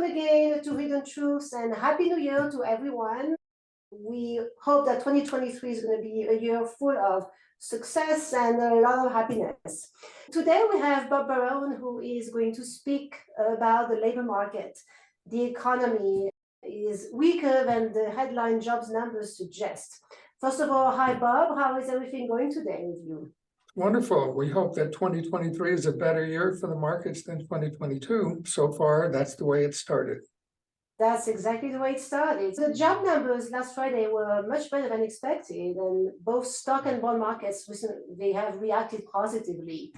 again to Hidden Truths, and Happy New Year to everyone. We hope that 2023 is going to be a year full of success and a lot of happiness. Today we have Bob Barone, who is going to speak about the labor market. The economy is weaker than the headline jobs numbers suggest. First of all, hi Bob, how is everything going today with you? Wonderful. We hope that 2023 is a better year for the markets than 2022. So far, that's the way it started. That's exactly the way it started. The job numbers last Friday were much better than expected, and both stock and bond markets they have reacted positively.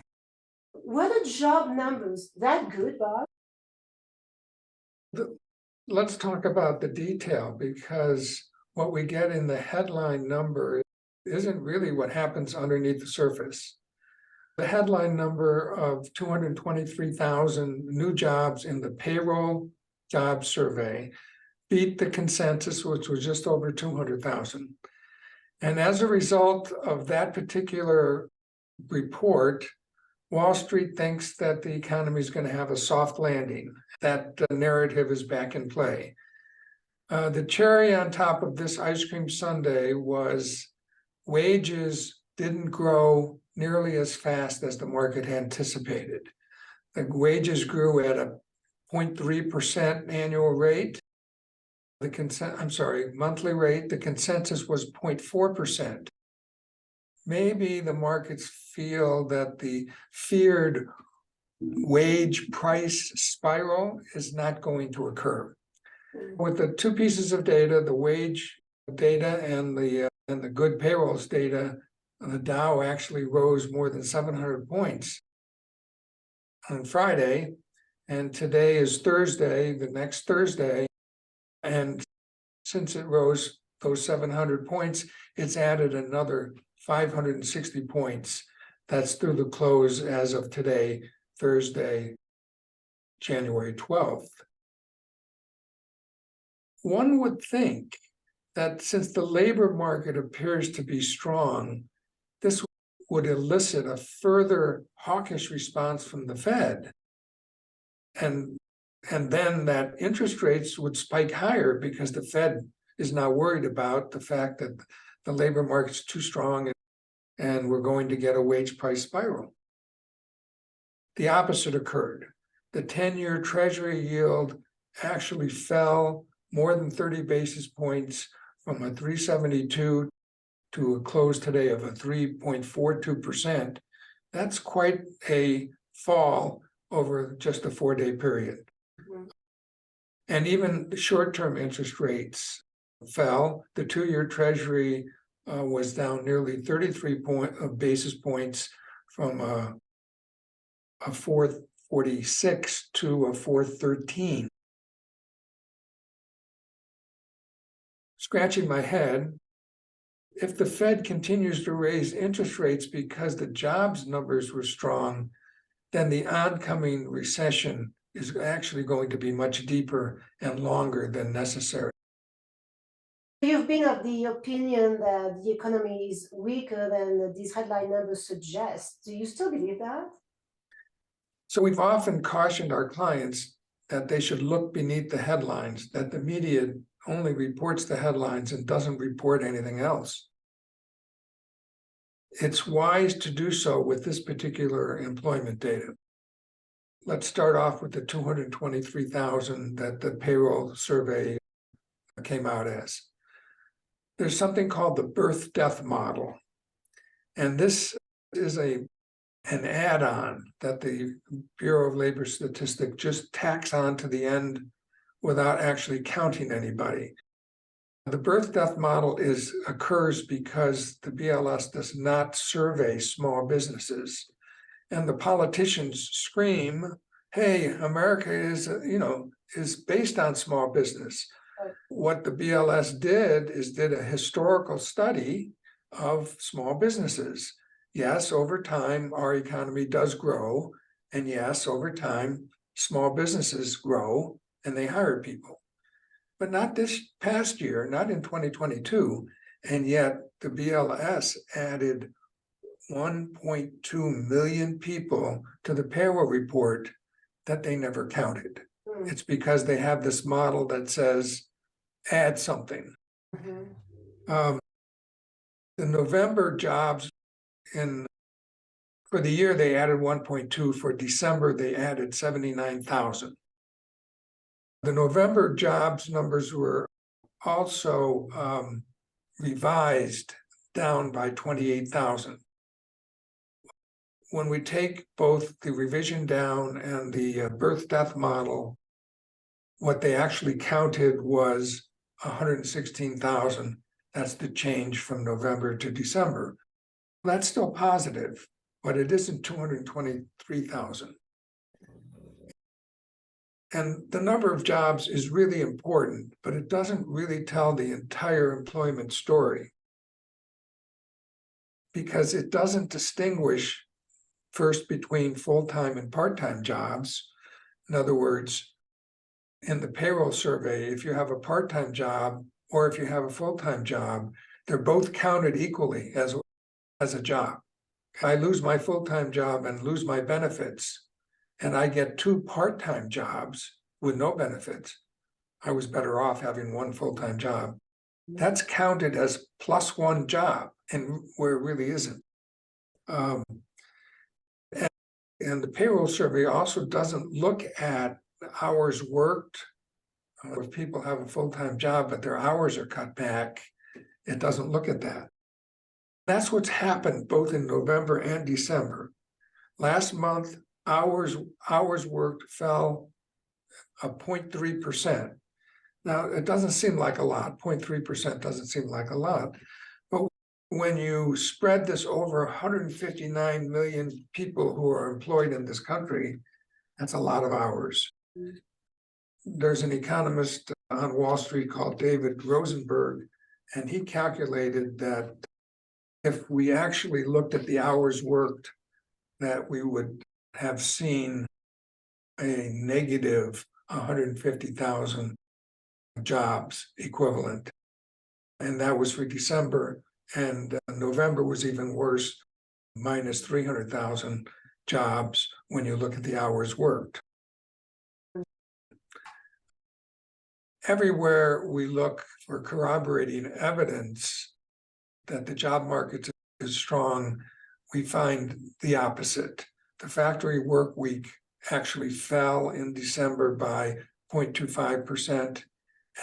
Were the job numbers that good, Bob? Let's talk about the detail, because what we get in the headline number isn't really what happens underneath the surface. The headline number of 223,000 new jobs in the payroll job survey beat the consensus, which was just over 200,000. And as a result of that particular report, Wall Street thinks that the economy is going to have a soft landing. That narrative is back in play. The cherry on top of this ice cream sundae was wages didn't grow nearly as fast as the market anticipated. The wages grew at a 0.3% annual rate. Monthly rate. The consensus was 0.4%. Maybe the markets feel that the feared wage price spiral is not going to occur. With the two pieces of data, the wage data and the good payrolls data, the Dow actually rose more than 700 points on Friday, and today is Thursday, the next Thursday, and since it rose those 700 points, it's added another 560 points. That's through the close as of today, Thursday, January 12th. One would think that since the labor market appears to be strong, this would elicit a further hawkish response from the Fed. And then that interest rates would spike higher because the Fed is now worried about the fact that the labor market's too strong and we're going to get a wage price spiral. The opposite occurred. The 10-year Treasury yield actually fell more than 30 basis points from a 372 to a close today of a 3.42%. That's quite a fall over just a 4-day period. Mm-hmm. And even the short-term interest rates fell. The 2-year Treasury was down nearly 33 basis points from a 446 to a 413. Scratching my head, if the Fed continues to raise interest rates because the jobs numbers were strong, then the oncoming recession is actually going to be much deeper and longer than necessary. You've been of the opinion that the economy is weaker than these headline numbers suggest. Do you still believe that? So we've often cautioned our clients that they should look beneath the headlines, that the media only reports the headlines and doesn't report anything else. It's wise to do so with this particular employment data. Let's start off with the 223,000 that the payroll survey came out as. There's something called the birth-death model, and this is an add-on that the Bureau of Labor Statistics just tacks on to the end without actually counting anybody. The birth-death model occurs because the BLS does not survey small businesses, and the politicians scream, "Hey, America is based on small business." Right. What the BLS did a historical study of small businesses. Yes, over time, our economy does grow, and yes, over time, small businesses grow and they hire people. But not this past year, not in 2022, and yet the BLS added 1.2 million people to the payroll report that they never counted. It's because they have this model that says, add something. The November jobs for the year, they added 1.2. For December, they added 79,000. The November jobs numbers were also revised down by 28,000. When we take both the revision down and the birth death model, what they actually counted was 116,000. That's the change from November to December. That's still positive, but it isn't 223,000. And the number of jobs is really important, but it doesn't really tell the entire employment story, because it doesn't distinguish first between full-time and part-time jobs. In other words, in the payroll survey, if you have a part-time job or if you have a full-time job, they're both counted equally as a job. If I lose my full-time job and lose my benefits, and I get 2 part-time jobs with no benefits, I was better off having 1 full-time job. That's counted as +1 job, and where it really isn't. And the payroll survey also doesn't look at hours worked. If people have a full-time job, but their hours are cut back, it doesn't look at that. That's what's happened both in November and December. Last month, hours worked fell 0.3%. Now, it doesn't seem like a lot. 0.3% doesn't seem like a lot. But when you spread this over 159 million people who are employed in this country, that's a lot of hours. There's an economist on Wall Street called David Rosenberg, and he calculated that if we actually looked at the hours worked, that we would have seen a negative 150,000 jobs equivalent. And that was for December, and November was even worse, minus 300,000 jobs when you look at the hours worked. Everywhere we look for corroborating evidence that the job market is strong, we find the opposite. The factory work week actually fell in December by 0.25%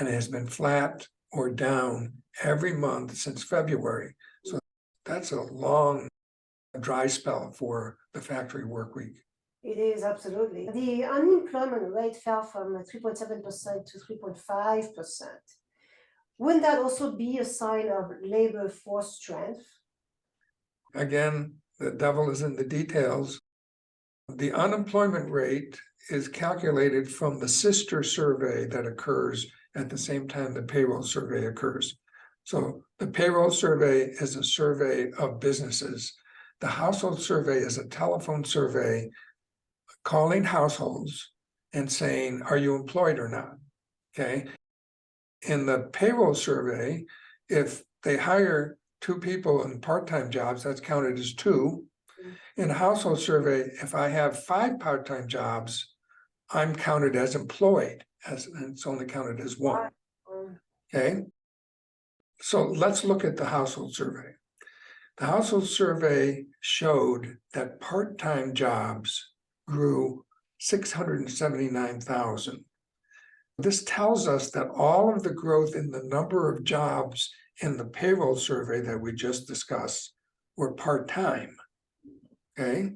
and has been flat or down every month since February. So that's a long dry spell for the factory work week. It is, absolutely. The unemployment rate fell from 3.7% to 3.5%. Wouldn't that also be a sign of labor force strength? Again, the devil is in the details. The unemployment rate is calculated from the sister survey that occurs at the same time the payroll survey occurs. So the payroll survey is a survey of businesses. The household survey is a telephone survey calling households and saying, are you employed or not? Okay. In the payroll survey, if they hire 2 people in part-time jobs, that's counted as 2. In a household survey, if I have 5 part-time jobs, I'm counted as employed, and it's only counted as 1. Okay. So let's look at the household survey. The household survey showed that part-time jobs grew 679,000. This tells us that all of the growth in the number of jobs in the payroll survey that we just discussed were part-time. Okay.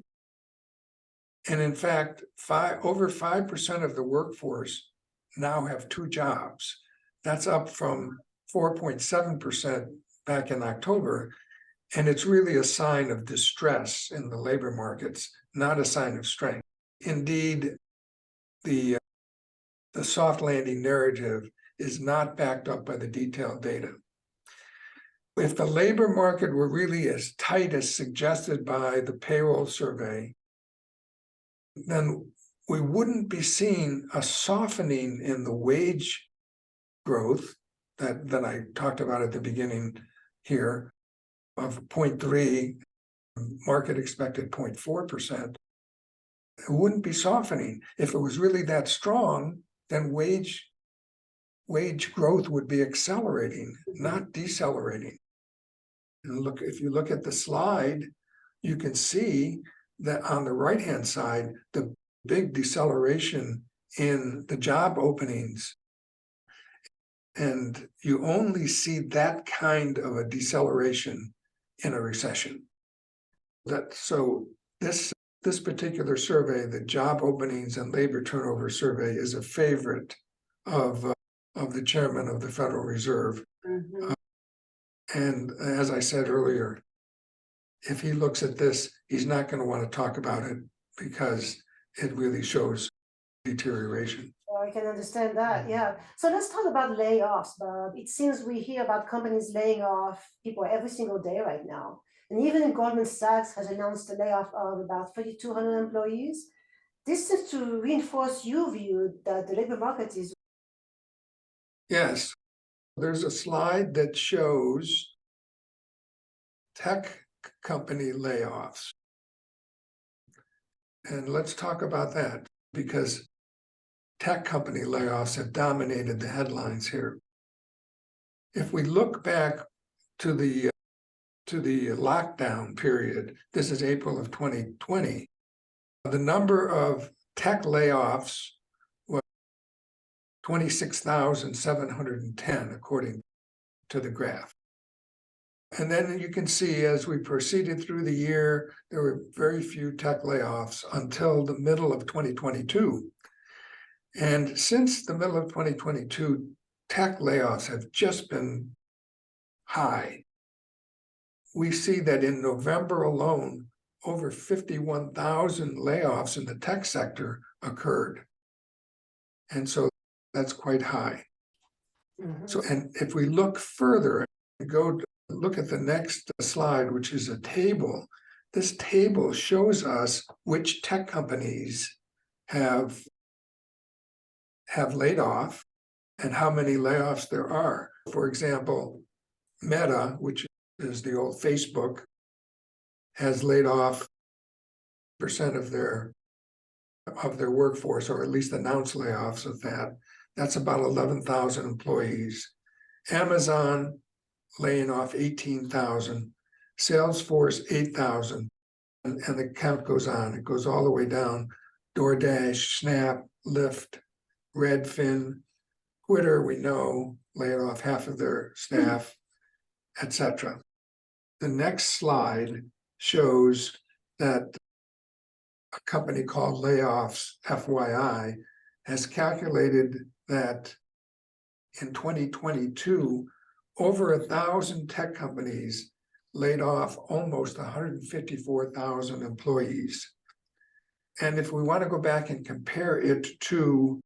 And in fact, over 5% of the workforce now have 2 jobs. That's up from 4.7% back in October. And it's really a sign of distress in the labor markets, not a sign of strength. Indeed, the soft landing narrative is not backed up by the detailed data. If the labor market were really as tight as suggested by the payroll survey, then we wouldn't be seeing a softening in the wage growth that I talked about at the beginning here of 0.3, market expected 0.4%. wouldn't be softening. If it was really that strong, then wage growth would be accelerating, not decelerating. And look, if you look at the slide, you can see that on the right-hand side, the big deceleration in the job openings. And you only see that kind of a deceleration in a recession. So this particular survey, the job openings and labor turnover survey, is a favorite of the chairman of the Federal Reserve. Mhm. And as I said earlier, if he looks at this, he's not going to want to talk about it because it really shows deterioration. I can understand that, yeah. So let's talk about layoffs, Bob. It seems we hear about companies laying off people every single day right now. And even Goldman Sachs has announced a layoff of about 3,200 employees. This seems to reinforce your view that the labor market is. Yes, there's a slide that shows tech company layoffs. And let's talk about that because tech company layoffs have dominated the headlines here. If we look back to the lockdown period, this is April of 2020, the number of tech layoffs was 26,710, according to the graph. And then you can see as we proceeded through the year, there were very few tech layoffs until the middle of 2022. And since the middle of 2022, tech layoffs have just been high. We see that in November alone, over 51,000 layoffs in the tech sector occurred. And so that's quite high. Mhm. So, and if we look further, go look at the next slide, which is a table. This table shows us which tech companies have laid off and how many layoffs there are. For example, Meta, which is the old Facebook, has laid off % of their workforce, or at least announced layoffs of that. That's about 11,000 employees. Amazon laying off 18,000, Salesforce 8,000, and the count goes on. It goes all the way down. DoorDash, Snap, Lyft, Redfin, Twitter, we know, laid off half of their staff, etc. The next slide shows that a company called Layoffs, FYI, has calculated that in 2022, over 1,000 tech companies laid off almost 154,000 employees. And if we want to go back and compare it to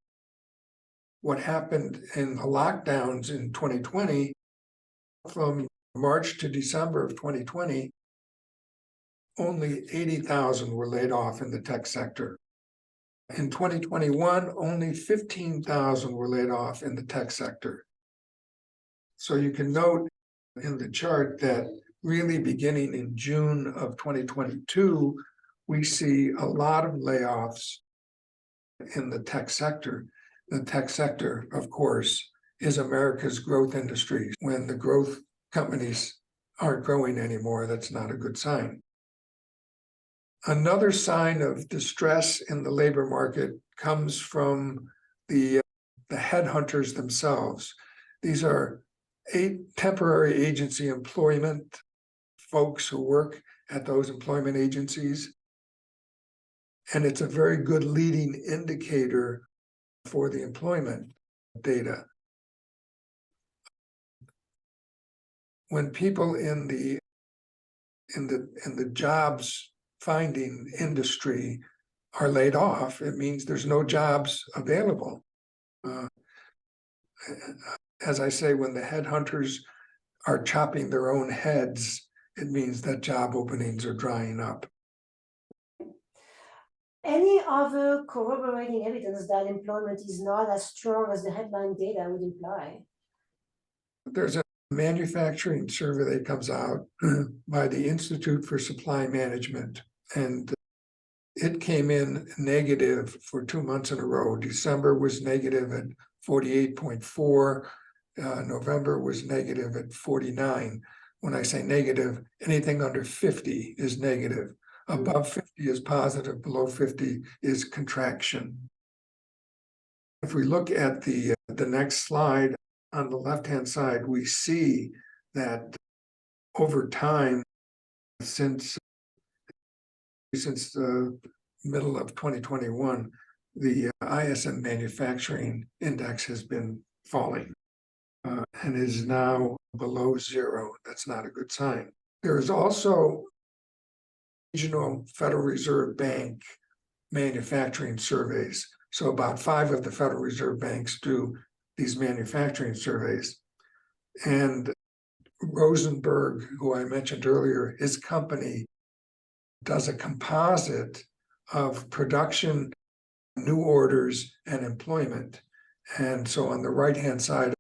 what happened in the lockdowns in 2020, from March to December of 2020, only 80,000 were laid off in the tech sector. In 2021, only 15,000 were laid off in the tech sector. So you can note in the chart that really beginning in June of 2022, we see a lot of layoffs in the tech sector. The tech sector, of course, is America's growth industry. When the growth companies aren't growing anymore, that's not a good sign. Another sign of distress in the labor market comes from the headhunters themselves. These are temporary agency employment folks who work at those employment agencies. And it's a very good leading indicator for the employment data. When people in the jobs finding industry are laid off, it means there's no jobs available. As I say, when the headhunters are chopping their own heads, it means that job openings are drying up. Any other corroborating evidence that employment is not as strong as the headline data would imply? There's a manufacturing survey that comes out by the Institute for Supply Management, and it came in negative for 2 months in a row. December was negative at 48.4. November was negative at 49. When I say negative, anything under 50 is negative. Above 50 is positive, below 50 is contraction. If we look at the next slide, on the left-hand side, we see that over time, since the middle of 2021, the ISM manufacturing index has been falling and is now below zero. That's not a good sign. There is also regional Federal Reserve Bank manufacturing surveys. So about 5 of the Federal Reserve banks do these manufacturing surveys. And Rosenberg, who I mentioned earlier, his company does a composite of production, new orders, and employment. And so on the right-hand side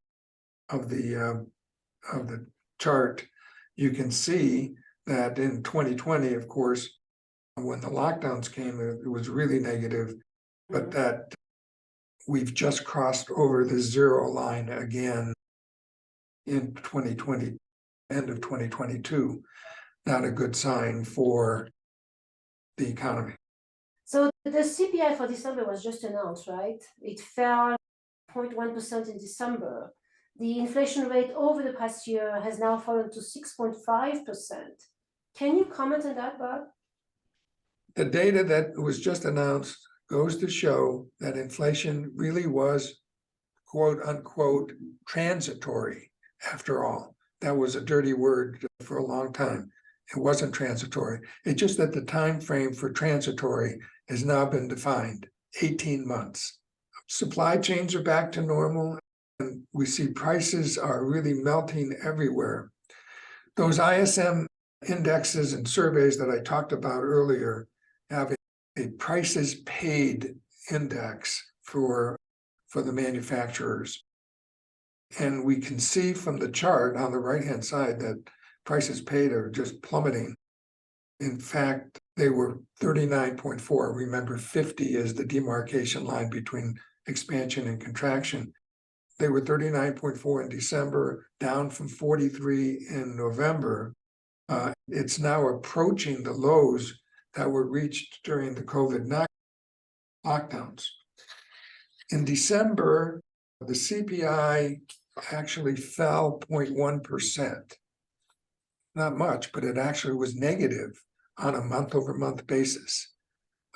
of the chart, you can see that in 2020, of course, when the lockdowns came, it was really negative, but that we've just crossed over the zero line again in 2020, end of 2022. Not a good sign for the economy. So the CPI for December was just announced, right? It fell 0.1% in December. The inflation rate over the past year has now fallen to 6.5%. Can you comment on that, Bob? The data that was just announced goes to show that inflation really was, quote unquote, transitory after all. That was a dirty word for a long time. It wasn't transitory. It's just that the time frame for transitory has now been defined, 18 months. Supply chains are back to normal, and we see prices are really melting everywhere. Those ISM indexes and surveys that I talked about earlier have a prices paid index for the manufacturers. And we can see from the chart on the right-hand side that prices paid are just plummeting. In fact, they were 39.4. Remember, 50 is the demarcation line between expansion and contraction. They were 39.4 in December, down from 43 in November. It's now approaching the lows that were reached during the COVID lockdowns. In December, the CPI actually fell 0.1%. Not much, but it actually was negative on a month-over-month basis.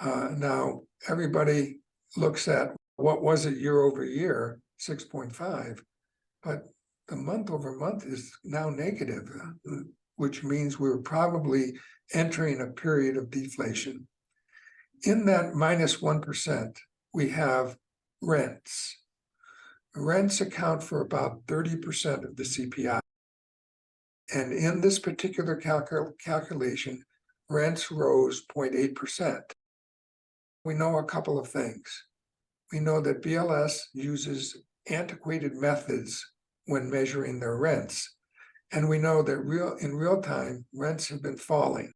Now, everybody looks at what was it year over year, 6.5, but the month-over-month is now negative, which means we're probably entering a period of deflation. In that minus 1%, we have rents. Rents account for about 30% of the CPI. And in this particular calculation, rents rose 0.8%. We know a couple of things. We know that BLS uses antiquated methods when measuring their rents. And we know that in real time, rents have been falling.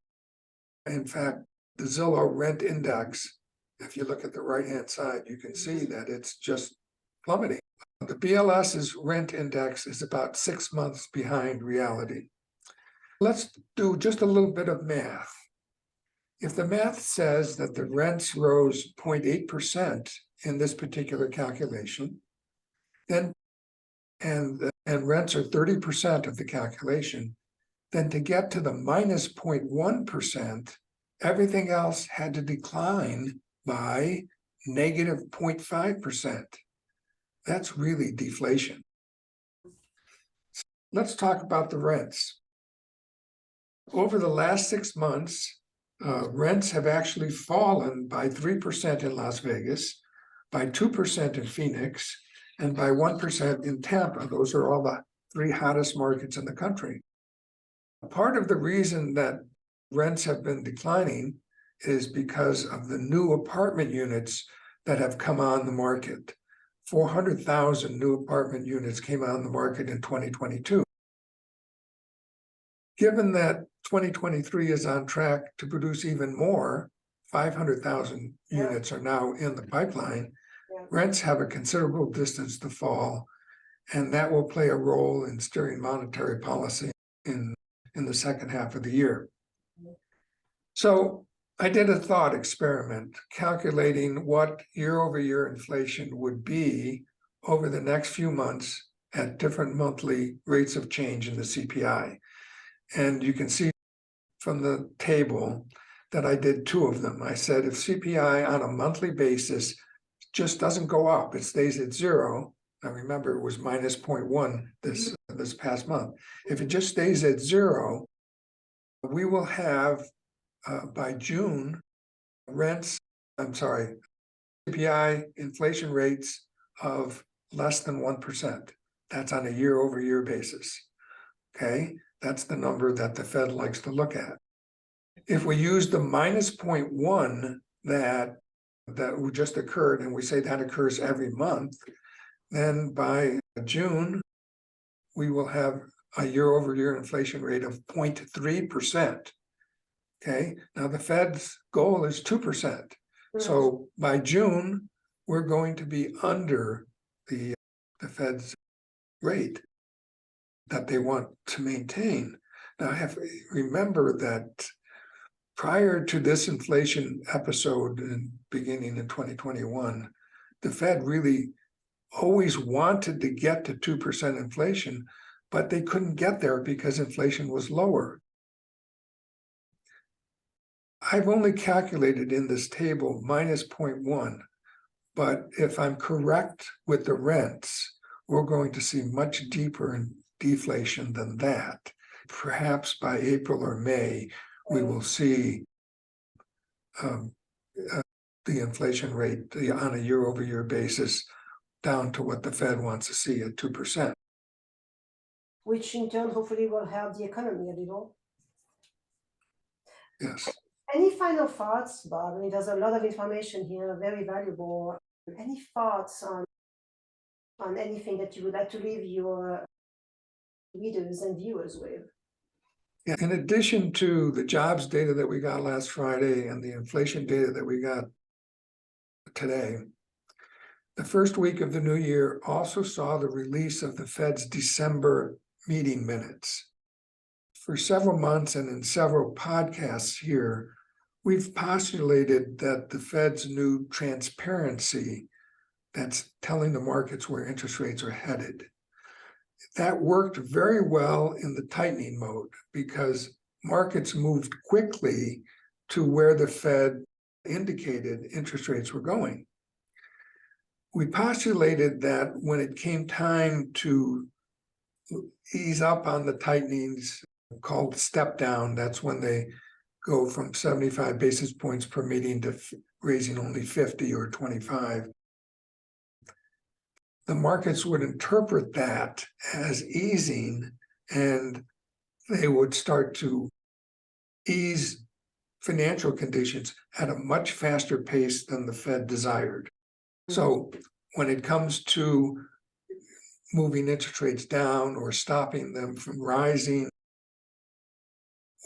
In fact, the Zillow rent index, if you look at the right-hand side, you can see that it's just plummeting. The BLS's rent index is about 6 months behind reality. Let's do just a little bit of math. If the math says that the rents rose 0.8% in this particular calculation, then and rents are 30% of the calculation, then to get to the minus 0.1%, everything else had to decline by negative 0.5%. That's really deflation. Let's talk about the rents. Over the last 6 months, rents have actually fallen by 3% in Las Vegas, by 2% in Phoenix, and by 1% in Tampa. Those are all the 3 hottest markets in the country. Part of the reason that rents have been declining is because of the new apartment units that have come on the market. 400,000 new apartment units came on the market in 2022. Given that 2023 is on track to produce even more, 500,000 Yeah. units are now in the pipeline. Yeah. Rents have a considerable distance to fall, and that will play a role in steering monetary policy in the second half of the year. So I did a thought experiment calculating what year-over-year inflation would be over the next few months at different monthly rates of change in the CPI. And you can see from the table that I did two of them. I said if CPI on a monthly basis just doesn't go up, it stays at zero. Now remember, it was minus 0.1 this past month. If it just stays at zero, we will have by June CPI inflation rates of less than 1%. That's on a year-over-year basis. Okay, that's the number that the Fed likes to look at. If we use the minus 0.1 that just occurred, and we say that occurs every month, then by June, we will have a year-over-year inflation rate of 0.3%. Okay, now the Fed's goal is 2%. So by June, we're going to be under the Fed's rate that they want to maintain. Now I have to remember that prior to this inflation episode beginning in 2021, the Fed really always wanted to get to 2% inflation, but they couldn't get there because inflation was lower. I've only calculated in this table minus 0.1, but if I'm correct with the rents, we're going to see much deeper in deflation than that. Perhaps by April or May, we will see the inflation rate on a year-over-year basis down to what the Fed wants to see at 2%. Which in turn hopefully will help the economy a little. Yes. Any final thoughts, Bob? I mean, there's a lot of information here, very valuable. Any thoughts on anything that you would like to leave your readers and viewers with? Yeah, in addition to the jobs data that we got last Friday and the inflation data that we got today, the first week of the new year also saw the release of the Fed's December meeting minutes. For several months and in several podcasts here, we've postulated that the Fed's new transparency, that's telling the markets where interest rates are headed, that worked very well in the tightening mode because markets moved quickly to where the Fed indicated interest rates were going. We postulated that when it came time to ease up on the tightenings called step down, that's when they go from 75 basis points per meeting to raising only 50 or 25. The markets would interpret that as easing, and they would start to ease financial conditions at a much faster pace than the Fed desired. So when it comes to moving interest rates down or stopping them from rising,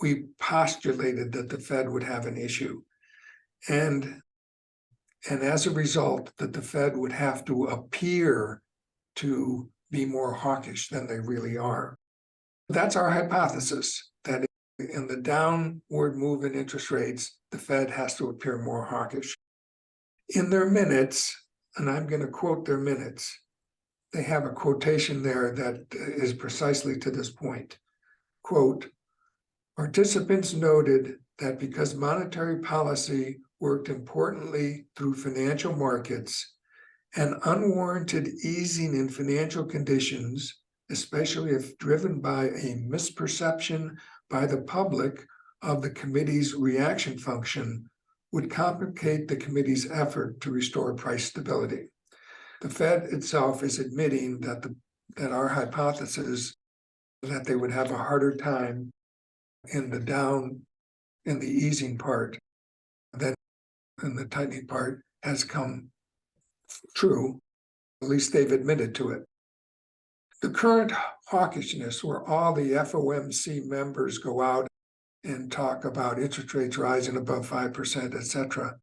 we postulated that the Fed would have an issue. And as a result, that the Fed would have to appear to be more hawkish than they really are. That's our hypothesis, that in the downward move in interest rates, the Fed has to appear more hawkish. In their minutes, and I'm going to quote their minutes, they have a quotation there that is precisely to this point. Quote, "Participants noted that because monetary policy worked importantly through financial markets, an unwarranted easing in financial conditions, especially if driven by a misperception by the public of the committee's reaction function, would complicate the committee's effort to restore price stability." The Fed itself is admitting that our hypothesis that they would have a harder time in the easing part than in the tightening part has come true. At least they've admitted to it. The current hawkishness, where all the FOMC members go out and talk about interest rates rising above 5%, etc.,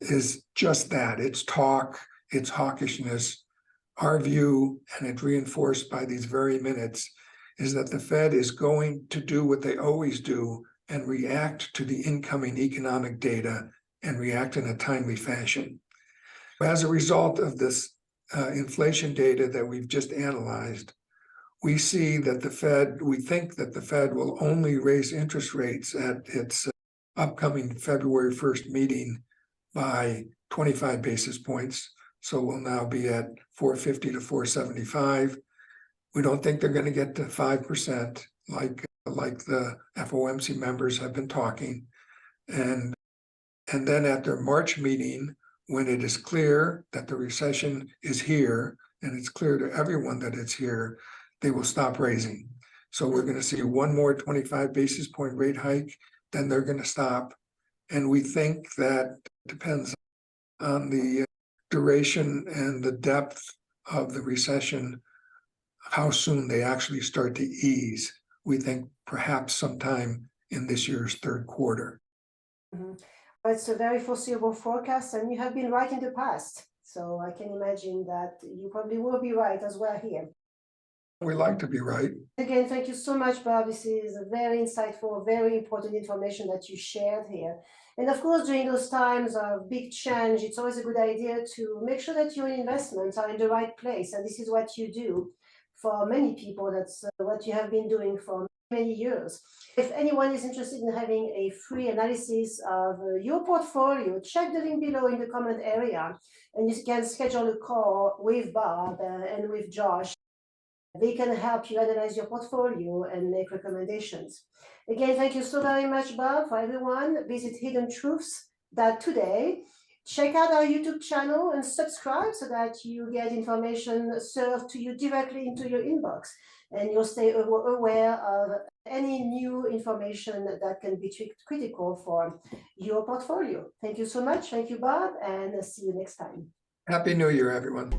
is just that. It's talk, it's hawkishness. Our view, and it's reinforced by these very minutes, is that the Fed is going to do what they always do and react to the incoming economic data and react in a timely fashion. As a result of this inflation data that we've just analyzed, we see that we think that the Fed will only raise interest rates at its upcoming February 1st meeting by 25 basis points. So we'll now be at 450 to 475. We don't think they're going to get to 5% like the FOMC members have been talking. And then at their March meeting, when it is clear that the recession is here, and it's clear to everyone that it's here, they will stop raising. So we're going to see one more 25 basis point rate hike, then they're going to stop. And we think that depends on the duration and the depth of the recession, how soon they actually start to ease. We think perhaps sometime in this year's third quarter. Mm-hmm. It's a very foreseeable forecast, and you have been right in the past. So I can imagine that you probably will be right as well here. We like to be right. Again, thank you so much, Bob. This is a very insightful, very important information that you shared here. And of course, during those times of big change, it's always a good idea to make sure that your investments are in the right place. And this is what you do for many people. That's what you have been doing for many years. If anyone is interested in having a free analysis of your portfolio, check the link below in the comment area, and you can schedule a call with Bob and with Josh. They can help you analyze your portfolio and make recommendations. Again, thank you so very much, Bob. For everyone, visit hiddentruths.today. Check out our YouTube channel and subscribe so that you get information served to you directly into your inbox, and you'll stay aware of any new information that can be critical for your portfolio. Thank you so much. Thank you, Bob, and see you next time. Happy New Year, everyone.